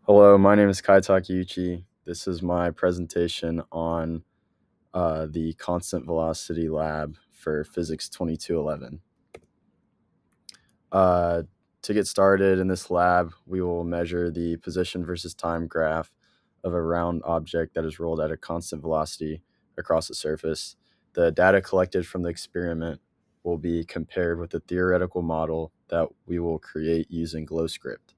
Hello, my name is Takeuchi. This is my presentation on the constant velocity lab for Physics 2211. Uh, to get started in this lab, we will measure the position versus time graph of a round object that is rolled at a constant velocity across the surface. The data collected from the experiment will be compared with the theoretical model that we will create using GlowScript.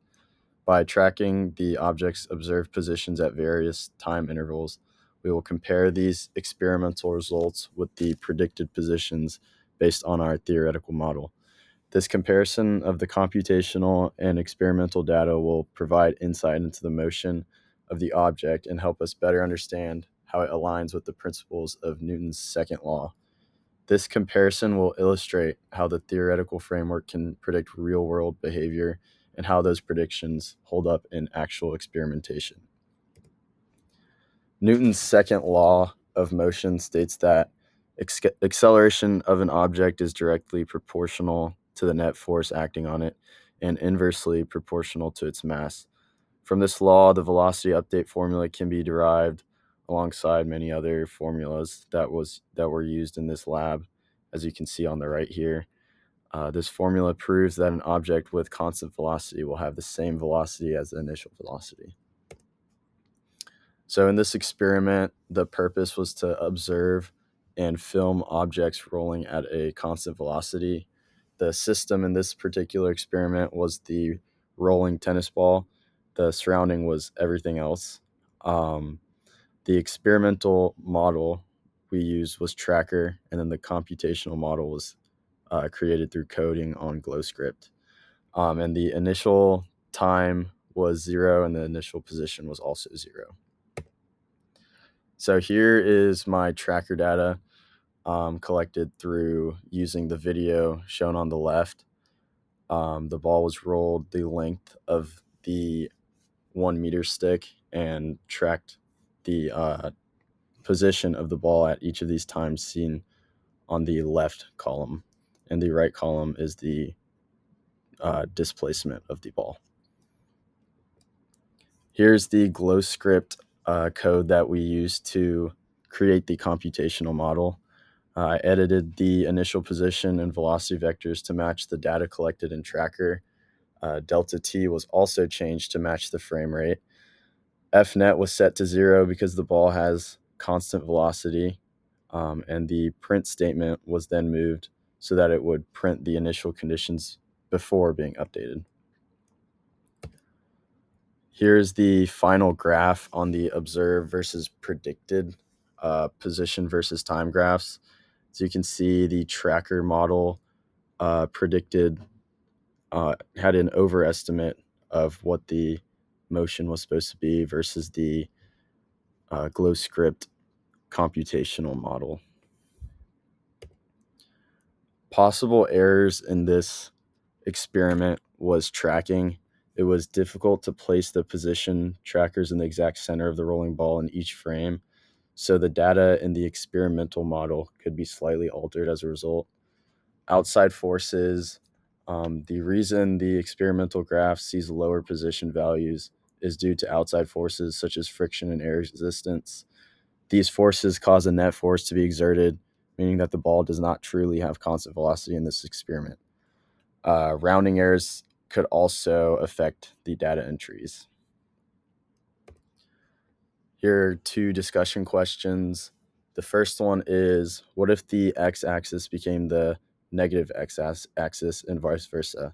By tracking the object's observed positions at various time intervals, we will compare these experimental results with the predicted positions based on our theoretical model. This comparison of the computational and experimental data will provide insight into the motion of the object and help us better understand how it aligns with the principles of Newton's second law. This comparison will illustrate how the theoretical framework can predict real-world behavior and how those predictions hold up in actual experimentation. Newton's second law of motion states that acceleration of an object is directly proportional to the net force acting on it and inversely proportional to its mass. From this law, the velocity update formula can be derived alongside many other formulas that were used in this lab, as you can see on the right here. This formula proves that an object with constant velocity will have the same velocity as the initial velocity. So in this experiment, the purpose was to observe and film objects rolling at a constant velocity. The system in this particular experiment was the rolling tennis ball. The surrounding was everything else. Um, the experimental model we used was Tracker, and then the computational model was created through coding on GlowScript. And the initial time was 0, and the initial position was also 0. So here is my tracker data collected through using the video shown on the left. The ball was rolled the length of the 1 meter stick and tracked the position of the ball at each of these times seen on the left column. And the right column is the displacement of the ball. Here's the GlowScript code that we used to create the computational model. I edited the initial position and velocity vectors to match the data collected in Tracker. Delta T was also changed to match the frame rate. Fnet was set to 0 because the ball has constant velocity, and the print statement was then moved so that it would print the initial conditions before being updated. Here's the final graph on the observed versus predicted position versus time graphs. So you can see the Tracker model predicted had an overestimate of what the motion was supposed to be versus the GlowScript computational model. Possible errors in this experiment was tracking. It was difficult to place the position trackers in the exact center of the rolling ball in each frame, so the data in the experimental model could be slightly altered as a result. Outside forces, the reason the experimental graph sees lower position values is due to outside forces such as friction and air resistance. These forces cause a net force to be exerted, meaning that the ball does not truly have constant velocity in this experiment. Rounding errors could also affect the data entries. Here are 2 discussion questions. The first one is, what if the x-axis became the negative x-axis and vice versa?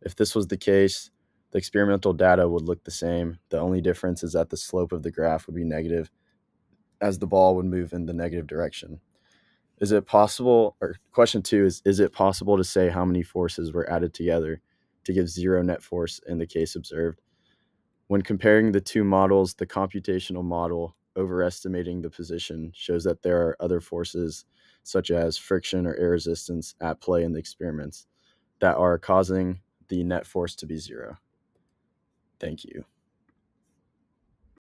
If this was the case, the experimental data would look the same. The only difference is that the slope of the graph would be negative as the ball would move in the negative direction. Is it possible, or question 2 is it possible to say how many forces were added together to give 0 net force in the case observed? When comparing the 2 models, the computational model overestimating the position shows that there are other forces such as friction or air resistance at play in the experiments that are causing the net force to be 0. Thank you.